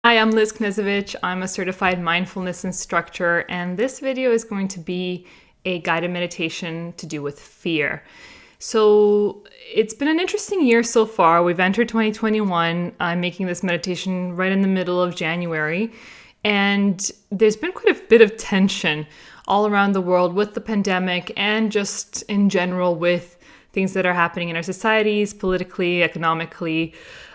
Hi, I'm Liz Knezovich. I'm a certified mindfulness instructor, and this video is going to be a guided meditation to do with fear. So it's been an interesting year so far. We've entered 2021. I'm making this meditation right in the middle of January, and there's been quite a bit of tension all around the world with the pandemic and just in general with things that are happening in our societies, politically, economically,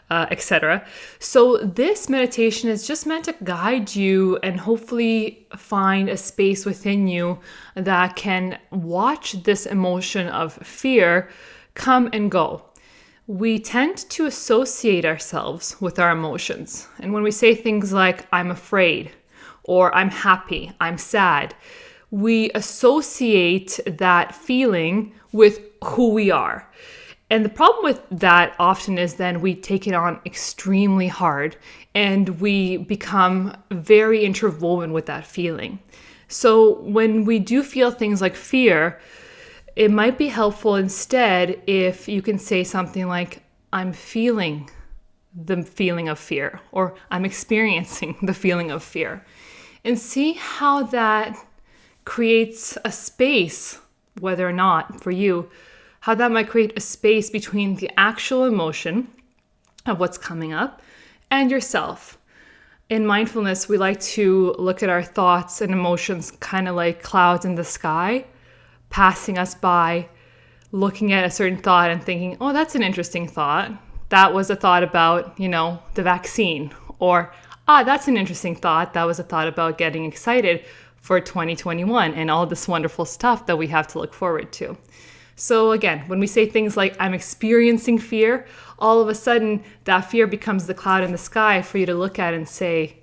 etc. So this meditation is just meant to guide you and hopefully find a space within you that can watch this emotion of fear come and go. We tend to associate ourselves with our emotions. And when we say things like, I'm afraid, or I'm happy, I'm sad, we associate that feeling with who we are. And the problem with that often is then we take it on extremely hard and we become very interwoven with that feeling. So when we do feel things like fear, it might be helpful instead if you can say something like, I'm feeling the feeling of fear, or I'm experiencing the feeling of fear, and see how that creates a space, whether or not for you, how that might create a space between the actual emotion of what's coming up and yourself. In mindfulness, we like to look at our thoughts and emotions kind of like clouds in the sky, passing us by, looking at a certain thought and thinking, oh, that's an interesting thought. That was a thought about, the vaccine. Or, that's an interesting thought. That was a thought about getting excited for 2021 and all this wonderful stuff that we have to look forward to. So again, when we say things like, I'm experiencing fear, all of a sudden that fear becomes the cloud in the sky for you to look at and say,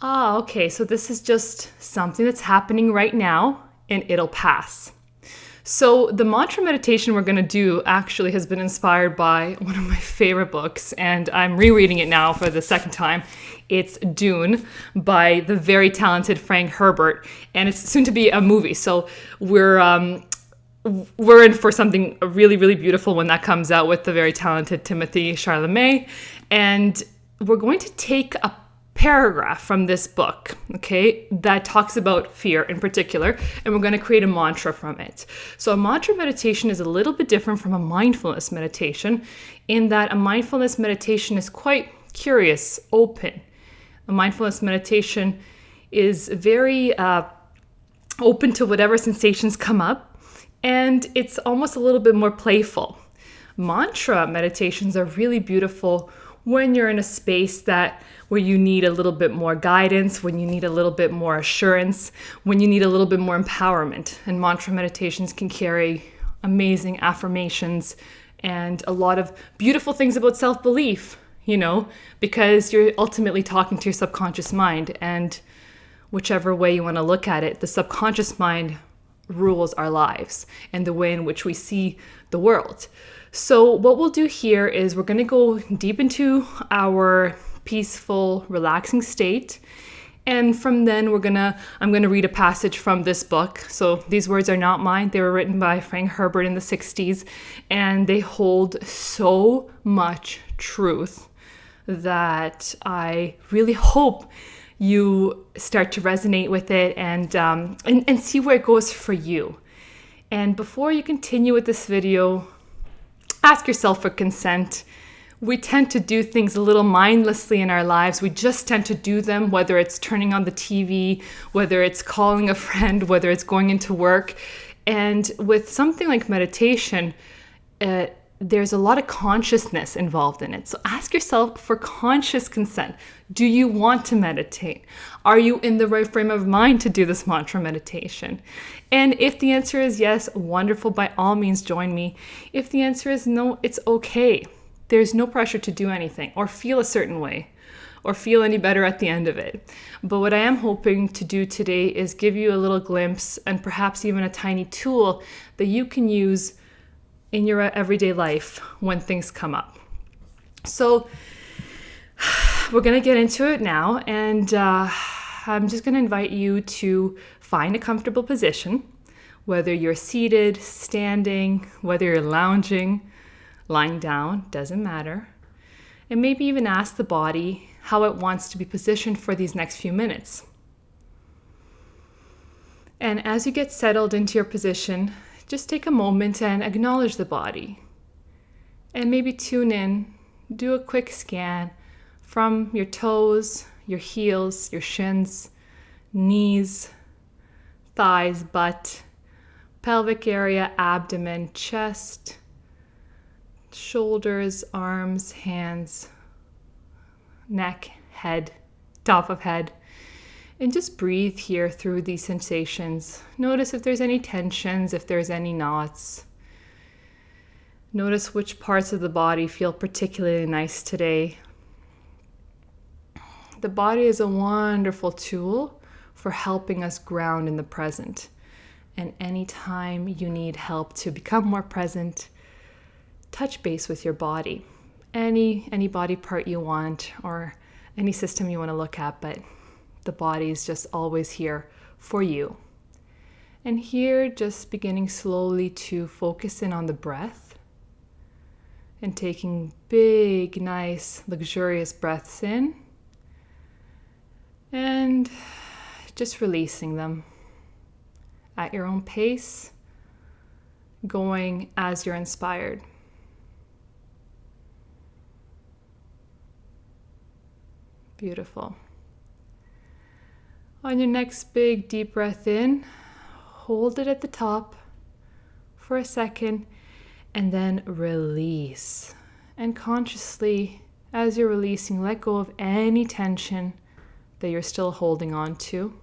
okay, so this is just something that's happening right now and it'll pass. So the mantra meditation we're going to do actually has been inspired by one of my favorite books, and I'm rereading it now for the second time. It's Dune by the very talented Frank Herbert, and it's soon to be a movie. So we're in for something really, really beautiful when that comes out with the very talented Timothy Chalamet. And we're going to take a paragraph from this book, okay, that talks about fear in particular, and we're going to create a mantra from it. So a mantra meditation is a little bit different from a mindfulness meditation in that a mindfulness meditation is quite curious, open. A mindfulness meditation is very open to whatever sensations come up, and it's almost a little bit more playful. Mantra meditations are really beautiful when you're in a space where you need a little bit more guidance, when you need a little bit more assurance, when you need a little bit more empowerment. And mantra meditations can carry amazing affirmations and a lot of beautiful things about self-belief, because you're ultimately talking to your subconscious mind. And whichever way you want to look at it, the subconscious mind rules our lives and the way in which we see the world. So what we'll do here is we're going to go deep into our peaceful, relaxing state. And from then I'm going to read a passage from this book. So these words are not mine. They were written by Frank Herbert in the 60s, and they hold so much truth that I really hope you start to resonate with it and see where it goes for you. And before you continue with this video, ask yourself for consent. We tend to do things a little mindlessly in our lives. We just tend to do them, whether it's turning on the TV, whether it's calling a friend, whether it's going into work. And with something like meditation, there's a lot of consciousness involved in it. So ask yourself for conscious consent. Do you want to meditate? Are you in the right frame of mind to do this mantra meditation? And if the answer is yes, wonderful, by all means join me. If the answer is no, it's okay. There's no pressure to do anything or feel a certain way or feel any better at the end of it. But what I am hoping to do today is give you a little glimpse and perhaps even a tiny tool that you can use in your everyday life when things come up. So we're going to get into it now, and I'm just going to invite you to find a comfortable position, whether you're seated, standing, whether you're lounging, lying down, doesn't matter. And maybe even ask the body how it wants to be positioned for these next few minutes. And as you get settled into your position, just take a moment and acknowledge the body. And maybe tune in, do a quick scan from your toes, your heels, your shins, knees, thighs, butt, pelvic area, abdomen, chest, shoulders, arms, hands, neck, head, top of head. And just breathe here through these sensations. Notice if there's any tensions, if there's any knots. Notice which parts of the body feel particularly nice today. The body is a wonderful tool for helping us ground in the present. And anytime you need help to become more present, touch base with your body. Any body part you want or any system you want to look at, but the body is just always here for you. And here, just beginning slowly to focus in on the breath and taking big, nice, luxurious breaths in and just releasing them at your own pace, going as you're inspired. Beautiful. On your next big deep breath in, hold it at the top for a second and then release. And consciously, as you're releasing, let go of any tension that you're still holding on to.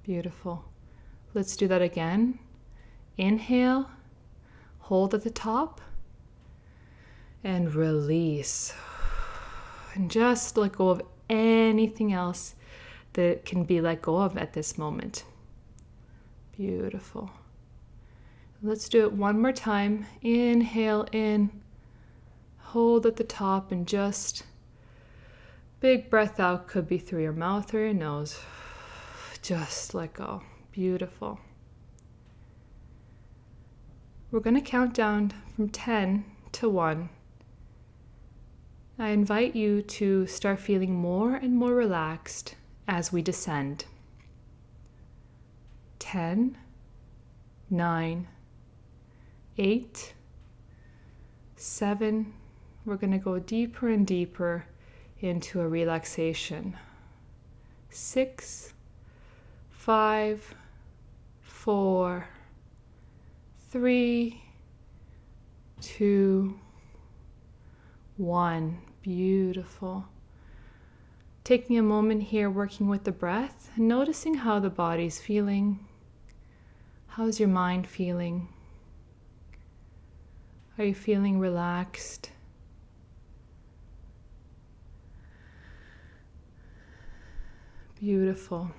Beautiful. Let's do that again. Inhale, hold at the top, and release. And just let go of anything else that can be let go of at this moment. Beautiful. Let's do it one more time. Inhale in, hold at the top, and just big breath out. Could be through your mouth or your nose. Just let go. Beautiful. We're going to count down from 10 to 1. I invite you to start feeling more and more relaxed as we descend. 10, 9, 8, 7. We're going to go deeper and deeper into a relaxation. 6, 5, 4, 3, 2, 1. Beautiful. Taking a moment here, working with the breath, and noticing how the body's feeling. How's your mind feeling? Are you feeling relaxed? Beautiful.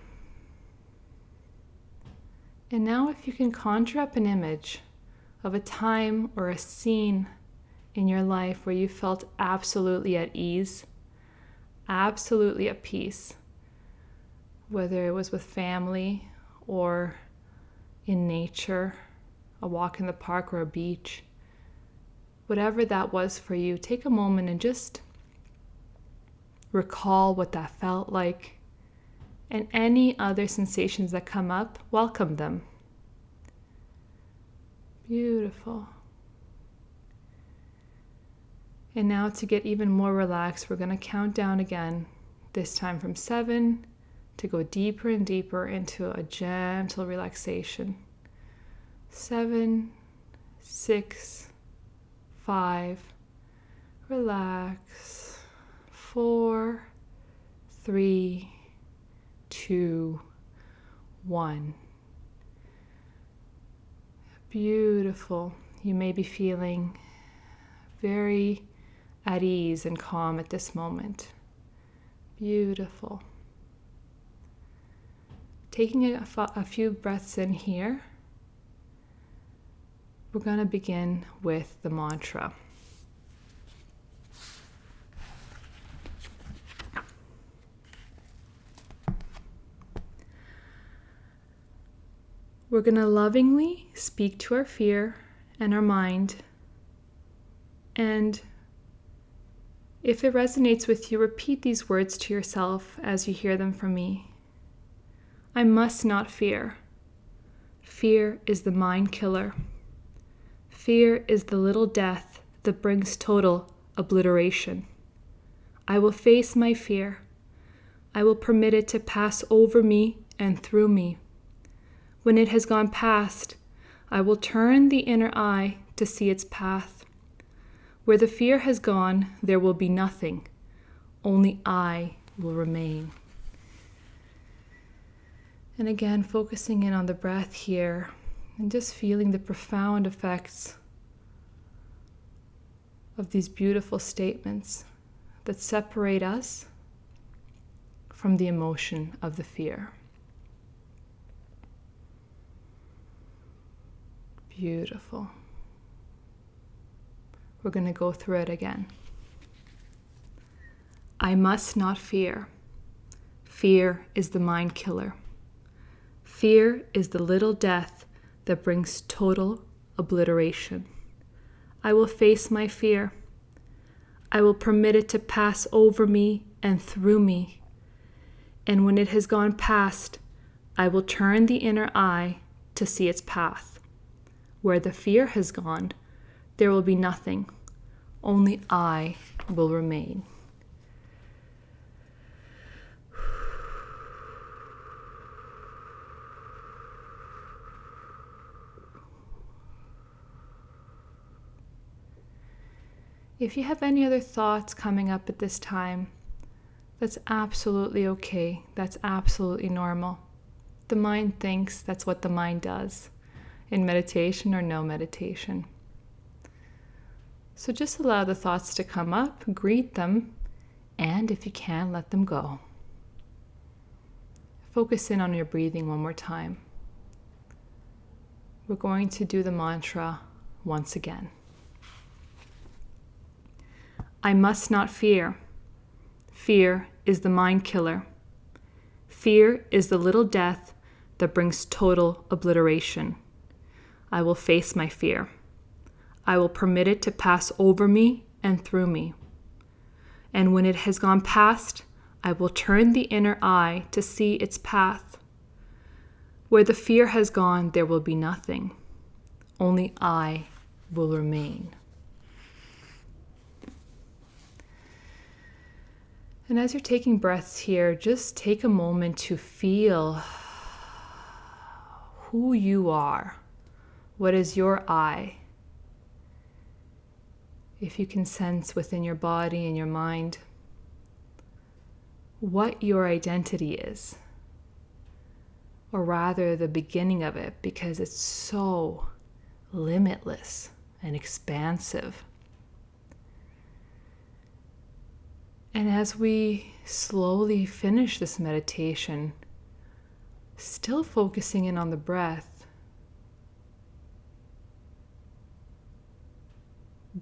And now if you can conjure up an image of a time or a scene in your life where you felt absolutely at ease, absolutely at peace, whether it was with family or in nature, a walk in the park or a beach, whatever that was for you, take a moment and just recall what that felt like, and any other sensations that come up, welcome them. Beautiful. And now to get even more relaxed, we're going to count down again, this time from 7, to go deeper and deeper into a gentle relaxation. 7, 6, 5, relax. 4, 3, 2, 1. Beautiful. You may be feeling very at ease and calm at this moment. Beautiful. Taking a few breaths in here, we're going to begin with the mantra. We're going to lovingly speak to our fear and our mind and If it resonates with you, repeat these words to yourself as you hear them from me. I must not fear. Fear is the mind killer. Fear is the little death that brings total obliteration. I will face my fear. I will permit it to pass over me and through me. When it has gone past, I will turn the inner eye to see its path. Where the fear has gone, there will be nothing. Only I will remain. And again, focusing in on the breath here and just feeling the profound effects of these beautiful statements that separate us from the emotion of the fear. Beautiful. We're going to go through it again. I must not fear. Fear is the mind killer. Fear is the little death that brings total obliteration. I will face my fear. I will permit it to pass over me and through me. And when it has gone past, I will turn the inner eye to see its path. Where the fear has gone, there will be nothing. Only I will remain. If you have any other thoughts coming up at this time, that's absolutely okay. That's absolutely normal. The mind thinks, that's what the mind does, in meditation or no meditation. So just allow the thoughts to come up, greet them, and if you can, let them go. Focus in on your breathing one more time. We're going to do the mantra once again. I must not fear. Fear is the mind killer. Fear is the little death that brings total obliteration. I will face my fear. I will permit it to pass over me and through me. And when it has gone past, I will turn the inner eye to see its path. Where the fear has gone, there will be nothing. Only I will remain. And as you're taking breaths here, just take a moment to feel who you are. What is your I? If you can sense within your body and your mind what your identity is, or rather the beginning of it, because it's so limitless and expansive. And as we slowly finish this meditation, still focusing in on the breath,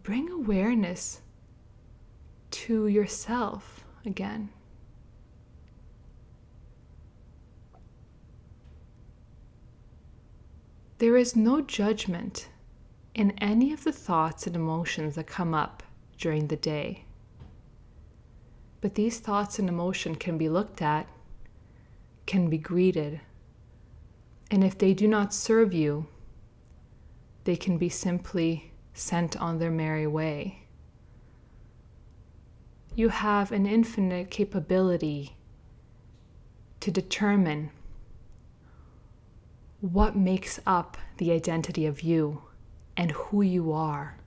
bring awareness to yourself again. There is no judgment in any of the thoughts and emotions that come up during the day. But these thoughts and emotion can be looked at, can be greeted, and if they do not serve you, they can be simply sent on their merry way. You have an infinite capability to determine what makes up the identity of you and who you are.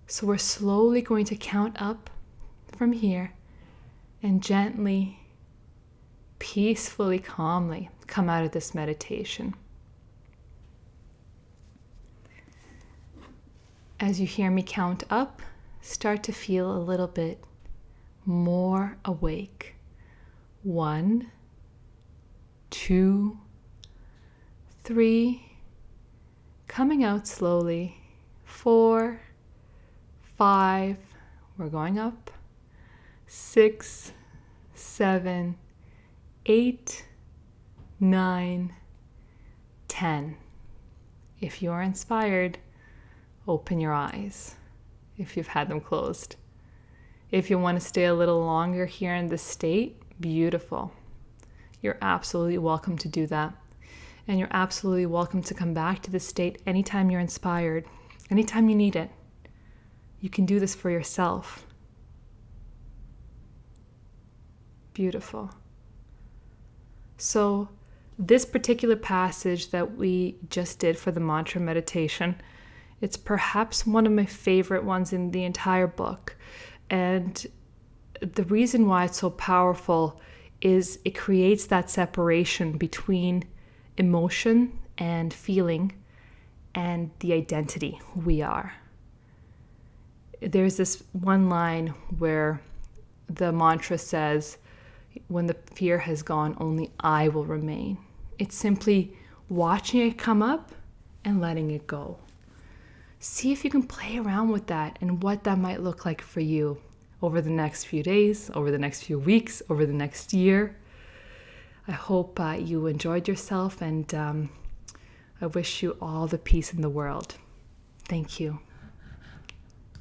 So we're slowly going to count up from here and gently, peacefully, calmly come out of this meditation. As you hear me count up, start to feel a little bit more awake. 1, 2, 3, coming out slowly. 4, 5, we're going up. 6, 7, 8, 9, 10. If you are inspired, open your eyes. if you've had them closed. If you want to stay a little longer here in this state, beautiful. You're absolutely welcome to do that. And you're absolutely welcome to come back to this state anytime you're inspired, anytime you need it. You can do this for yourself. Beautiful. So this particular passage that we just did for the mantra meditation, it's perhaps one of my favorite ones in the entire book. And the reason why it's so powerful is it creates that separation between emotion and feeling and the identity we are. There's this one line where the mantra says, when the fear has gone, only I will remain. It's simply watching it come up and letting it go. See if you can play around with that and what that might look like for you over the next few days, over the next few weeks, over the next year. I hope you enjoyed yourself, and I wish you all the peace in the world. Thank you.